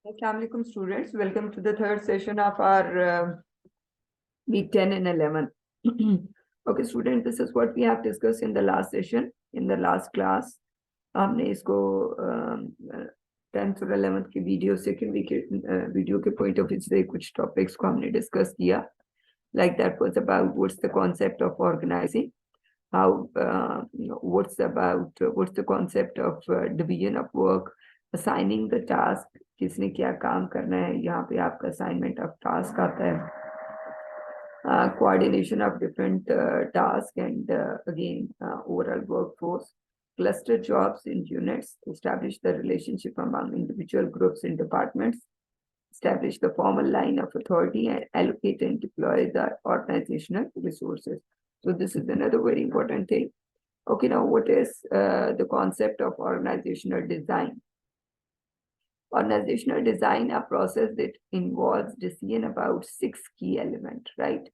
Assalamu alaikum students, welcome to the third session of our week 10 and 11. Okay student, this is what we have discussed in the last session, in the last class. हमने इसको 10th और 11th के video second video के point of view से कुछ topics को हमने discuss किया. Like that was about what's the concept of organizing, how what's the concept of division of work, assigning the task, किसने क्या काम करना है, यहाँ पे आपका assignment of task आता है, coordination of different tasks and again overall workforce, cluster jobs in units, establish the relationship among individual groups and departments, establish the formal line of authority and allocate and deploy the organizational resources. So this is another very important thing. Okay, now what is the concept of organizational design? Organizational design, a process that involves decision about 6 key elements, right?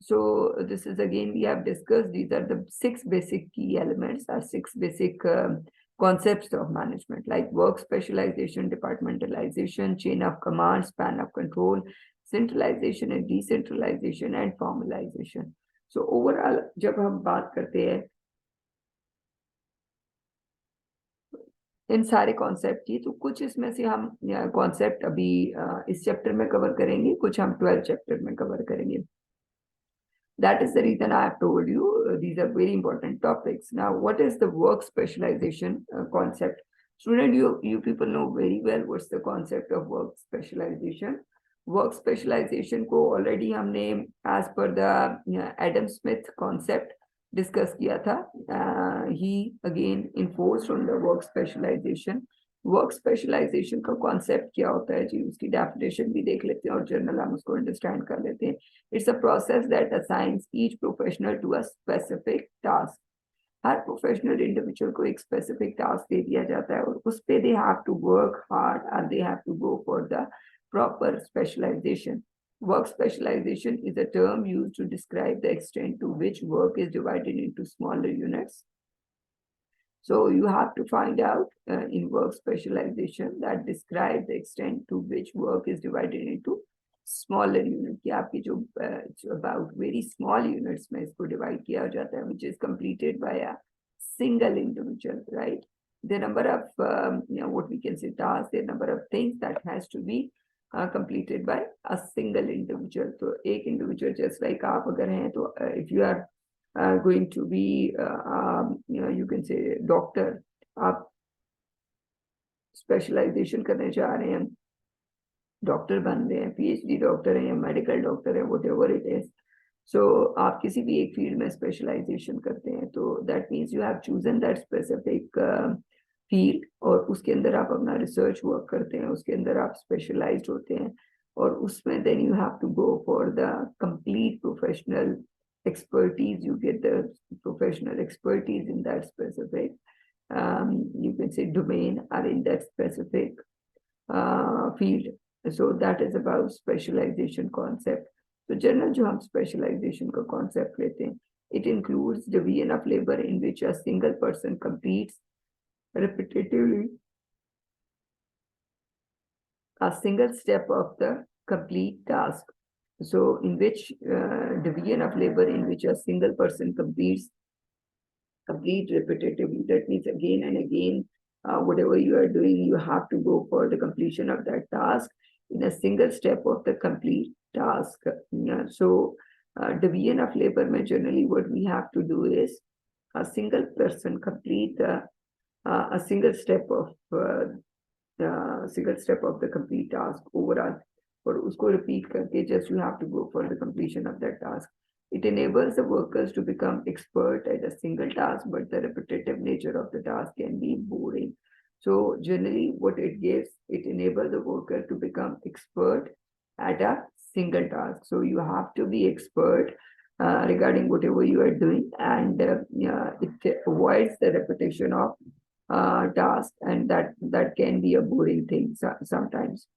So this is again, we have discussed, these are the 6 basic key elements, or 6 basic concepts of management, like work specialization, departmentalization, chain of command, span of control, centralization and decentralization, and formalization. So overall, जब हम बात करते हैं इन सारे concept की, तो कुछ इसमें से हम कॉन्सेप्ट अभी इस चैप्टर में कवर करेंगे, कुछ हम 12th चैप्टर में कवर करेंगे. That is the reason I have told you these are very important topics. Now, what is the work specialization concept? Student, you people know very well what's the concept of work specialization. Work specialization को already हमने as per the Adam Smith concept discuss किया था. He again enforced on the work specialization. Work specialization का concept क्या होता है जी, उसकी definition भी देख लेते हैं और जनरल हम उसको अंडरस्टैंड कर लेते हैं. It's a process that assigns each professional to a specific task. हर प्रोफेशनल इंडिविजुअल को एक स्पेसिफिक टास्क दे दिया जाता है और उस पे they have to work hard और they have to go for the proper specialization. Work specialization is a term used to describe the extent to which work is divided into smaller units. So you have to find out in work specialization that describe the extent to which work is divided into smaller units. कि आपकी जो about very small units में इसको divide किया जाता है, which is completed by a single individual, right? The number of what we can say tasks, the number of things that has to be completed by a single individual. तो एक individual just like आप अगर हैं तो if you are going to be you can say doctor, आप specialization करने जा रहे हैं, डॉक्टर बन रहे हैं, PhD डॉक्टर हैं या मेडिकल डॉक्टर है, whatever it is. So आप किसी भी एक फील्ड में स्पेशलाइजेशन करते हैं, तो that means you have chosen that specific field और उसके अंदर आप अपना रिसर्च वर्क करते हैं, उसके अंदर आप स्पेशलाइज्ड होते हैं और उसमें then you have to go for the complete professional expertise. You get the professional expertise in that specific you can say domain or in that specific field. So that is about specialization concept. So general जो हम specialization का concept लेते हैं, it includes division of labor in which a single person completes repetitively a single step of the complete task. So in which division of labor in which a single person complete repetitively, that means again and again, whatever you are doing, you have to go for the completion of that task in a single step of the complete task. So division of labor में generally what we have to do is a single person complete a single step of the complete task overall, और उसको repeat करके just you have to go for the completion of that task. It enables the workers to become expert at a single task, but the repetitive nature of the task can be boring. So generally what it gives, it enables the worker to become expert at a single task. So you have to be expert regarding whatever you are doing, and it avoids the repetition of task, and that can be a boring thing sometimes.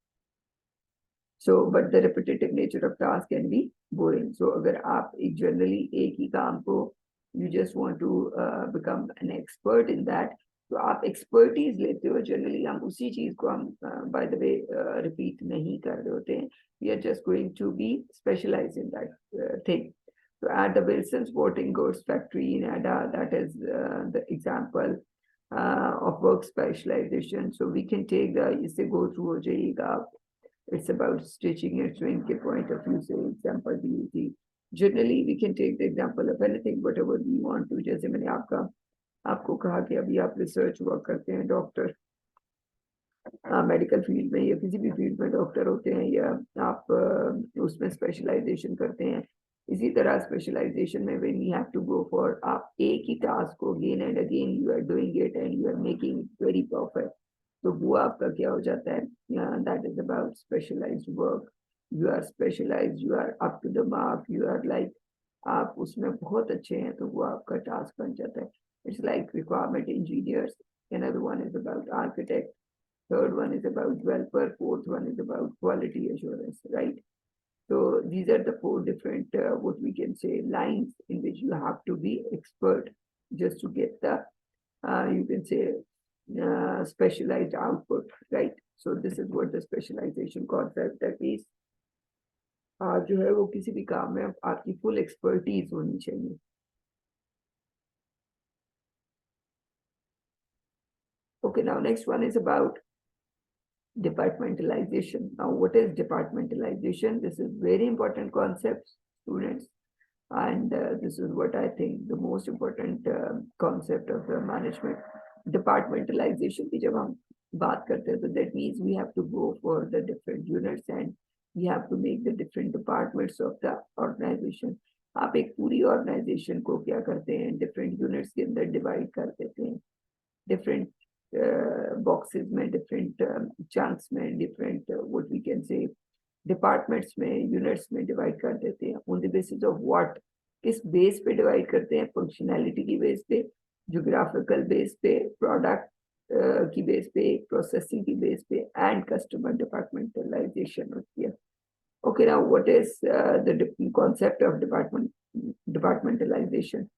So but the repetitive nature of task can be boring. So अगर आप generally एक ही काम को you just want to become an expert in that, तो आप expertise लेते हो, generally हम उसी चीज को हम बाय द वे रिपीट नहीं कर रहे होते हैं, we are just going to be specialize in that thing. So at the Wilson Sporting Goods Factory in Ada, that is the example of work specialization. So we can take the, इसे go through हो जाइएगा. It's about stitching and sewing के point of view से example दी थी. Generally we can take the example of anything whatever we want to. जैसे मैंने आपको कहा कि अभी आप रिसर्च वर्क करते हैं, डॉक्टर मेडिकल फील्ड में या किसी भी फील्ड में डॉक्टर होते हैं, या आप उसमें स्पेशलाइजेशन करते हैं. इसी तरह स्पेशलाइजेशन में when you have to go for, आप एक ही टास्क को again and again you are doing it and you are making it very perfect, तो वो आपका क्या हो जाता है, that is about specialized work. You are specialized, you are up to the mark, you are like, आप उसमें बहुत अच्छे हैं, तो वो आपका टास्क बन जाता है. It's like requirement engineers, another one is about architect, third one is about developer, fourth one is about quality assurance, right? So these are the four different what we can say lines in which you have to be expert just to get the you can say specialized output, right? So this is what the specialization concept that is. जो है वो किसी भी काम में आपकी full expertise होनी चाहिए. Okay, now next one is about departmentalization. Now what is departmentalization? This is very important concept, students, and this is what I think the most important concept of the management. Departmentalization की जब हम बात करते हैं, तो that means we have to go for the different units and we have to make the different departments of the organization. आप एक पूरी organization को क्या करते हैं, different units के अंदर divide कर देते हैं, different boxes में, different chunks में, different what we can say departments में, units में divide कर देते हैं. On the basis of what? किस base पे divide करते हैं? Functionality की base पे, geographical base पे, product की base पे, processing की base पे, and customer departmentalization होती है. Okay, now what is the concept of departmentalization?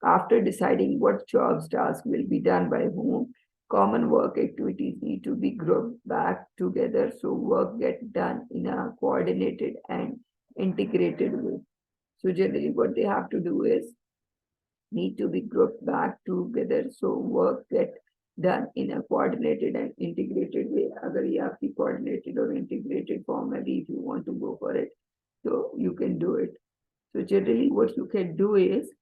After deciding what jobs, tasks will be done by whom, common work activities need to be grouped back together so work gets done in a coordinated and integrated way. So generally what they have to do is need to be grouped back together so work gets done in a coordinated and integrated way. अगर ये आपकी coordinated or integrated form है, if you want to go for it, so you can do it. So generally what you can do is,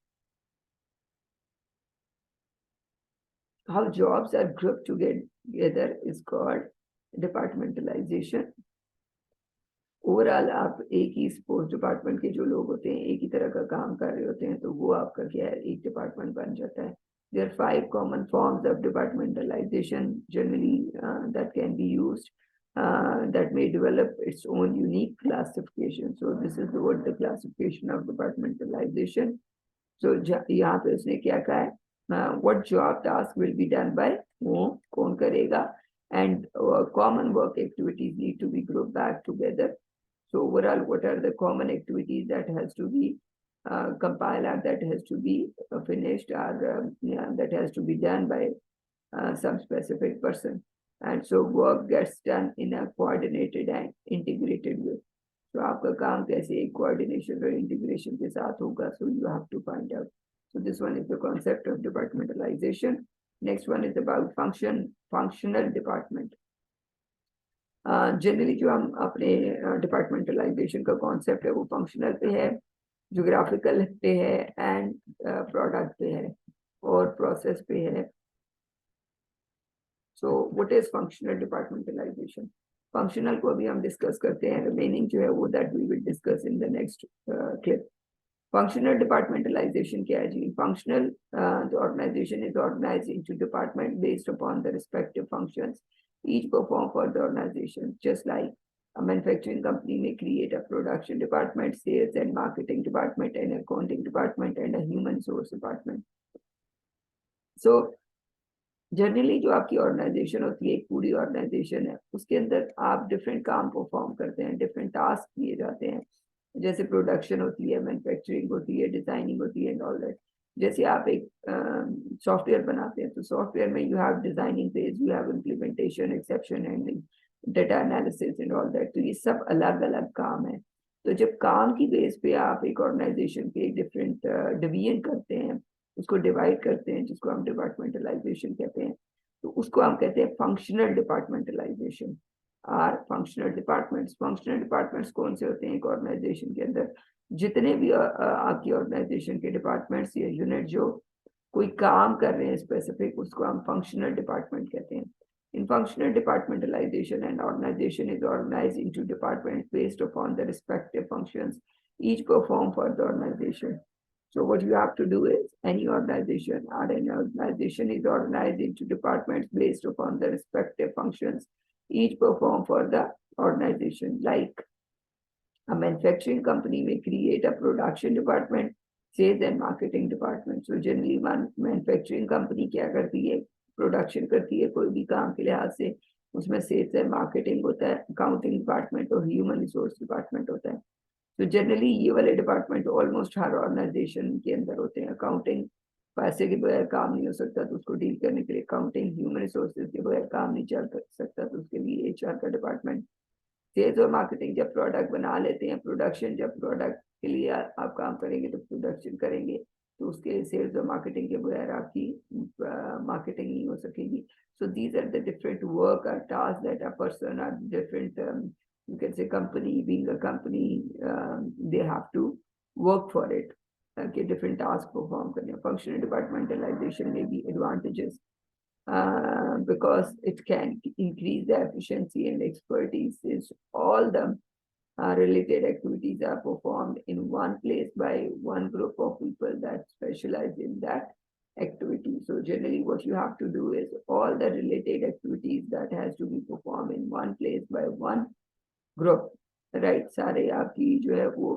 how jobs are grouped together is called departmentalization. Overall आप एक ही sports department के जो लोग होते हैं, एक ही तरह का काम कर रहे होते हैं, तो वो आपका क्या है, एक डिपार्टमेंट बन जाता है. There are 5 common forms of departmentalization generally that can be used that may develop its own unique classification. So this is the classification of departmentalization. So यहाँ पे उसने क्या कहा है, what job task will be done by whom, कौन करेगा, and common work activities need to be grouped back together. So overall, what are the common activities that has to be compiled, or that has to be finished, or that has to be done by some specific person, and so work gets done in a coordinated and integrated way. So आपका काम कैसे एक coordination और integration के साथ होगा, so you have to find out. So this one is the concept of departmentalization. Next one is about functional department. Generally जो हम अपने departmentalization का concept है, वो functional पे है, geographical पे है, and product पे है, और process पे है. So what is functional departmentalization? Functional को अभी हम discuss करते हैं, remaining जो है वो that we will discuss in the next clip. Functional departmentalization क्या है जी? Functional the organization is organized into department based upon the respective functions each perform for the organization. Just like a manufacturing company may create a production department, sales and marketing department, and accounting department, and a human resource department. So generally जो आपकी organisation होती है, एक पूरी organisation है, उसके अंदर आप डिफरेंट काम परफॉर्म करते हैं, डिफरेंट टास्क किए जाते हैं. जैसे प्रोडक्शन होती है, मैन्युफैक्चरिंग होती है, डिजाइनिंग होती है, एंड ऑल दैट. जैसे आप एक सॉफ्टवेयर बनाते हैं तो सॉफ्टवेयर में you have designing phase, you have implementation, exception handling, data analysis and all that. तो ये सब अलग अलग काम है। तो जब काम की बेस पे आप एक ऑर्गेनाइजेशन के डिफरेंट डिवीजन करते हैं, उसको डिवाइड करते हैं, जिसको हम डिपार्टमेंटलाइजेशन कहते हैं, तो उसको हम कहते हैं functional departmentalization. Our functional departments कौन से होते हैं एक ऑर्गेनाइजेशन के अंदर? जितने भी आपकी ऑर्गेनाइजेशन के डिपार्टमेंट्स या यूनिट जो कोई काम कर रहे हैं स्पेसिफिक, उसको हम फंक्शनल डिपार्टमेंट कहते हैं। In functional departmentalization, an organization is organized into departments based upon the respective functions each perform for the organization. So what you have to do is, any organization or any organization is organized into departments based upon the respective functions each perform for the organization. Like a manufacturing company may create a production department, sales and marketing department. So generally one manufacturing company क्या करती है, production करती है कोई भी काम के लिहाज से, उसमें सेल्स है, मार्केटिंग होता है, अकाउंटिंग डिपार्टमेंट और ह्यूमन रिसोर्स डिपार्टमेंट होता है। तो जनरली ये वाले डिपार्टमेंट ऑलमोस्ट हर ऑर्गेनाइजेशन के अंदर होते हैं। अकाउंटिंग पैसे के बगैर काम नहीं हो सकता, तो उसको डील करने के लिए अकाउंटिंग, ह्यूमन रिसोर्सेज के बगैर काम नहीं चल सकता, तो उसके लिए एचआर का डिपार्टमेंट। सेल्स और मार्केटिंग जब प्रोडक्ट बना लेते हैं, प्रोडक्शन जब प्रोडक्ट के लिए आप काम करेंगे तो प्रोडक्शन करेंगे, तो उसके सेल्स और मार्केटिंग के बगैर आपकी मार्केटिंग नहीं हो सकेगी। So these are the different work or tasks that a person or different, you can say company, being a company, they have to work for it. Okay, different tasks perform करने। Functional departmentalization may be advantages because it can increase the efficiency and expertise since all the related activities are performed in one place by one group of people that specialize in that activity. So generally what you have to do is all the related activities that has to be performed in one place by one group, right? सारे आपकी जो है वो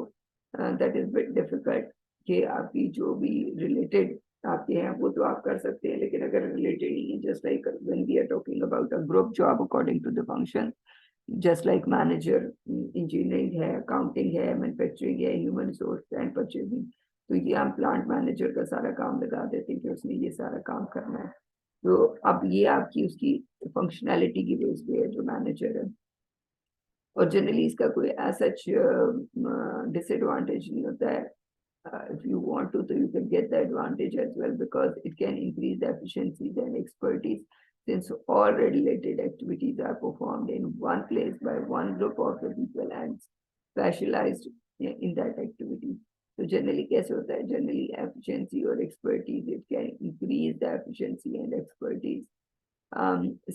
that is bit difficult कि आपकी जो भी related आपके हैं वो तो आप कर सकते हैं, लेकिन अगर related नहीं है, just like when we are talking about a group job according to the function, just like manager, engineering है, accounting है, manufacturing है, human resource and purchasing, तो ये हम प्लांट मैनेजर का सारा काम लगा देते हैं कि उसने ये सारा काम करना है। तो अब ये आपकी उसकी फंक्शनैलिटी की बेस पे है जो मैनेजर है। और जनरली इसका कोई सच डिसएडवांटेज नहीं होता है। If you want to, so you can get the advantage as well because it can increase the efficiency and expertise since all related activities are performed in one place by one group of the people and specialized in that activity. So generally कैसे होता है? Generally efficiency or expertise, it can increase the efficiency and expertise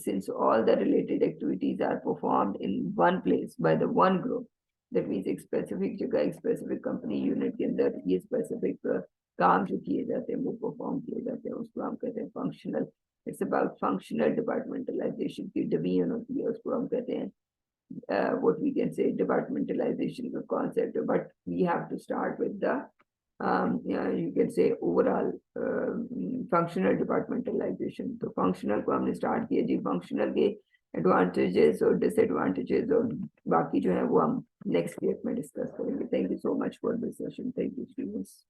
since all the related activities are performed in one place by the one group. That means एक specific जगह, एक specific company unit के अंदर ये specific काम जो किए जाते हैं वो परफॉर्म किए जाते हैं, उसको हम कहते हैं functional. It's about functional departmentalisation की डिवीजन होती है, उसको हम कहते हैं what we can say departmentalization concept, but we have to start with the you can say overall functional departmentalization. तो functional को हमने start किया जी, functional के advantages और disadvantages और बाकी जो है वो हम next step में discuss करेंगे। Thank you so much for this session. Thank you students.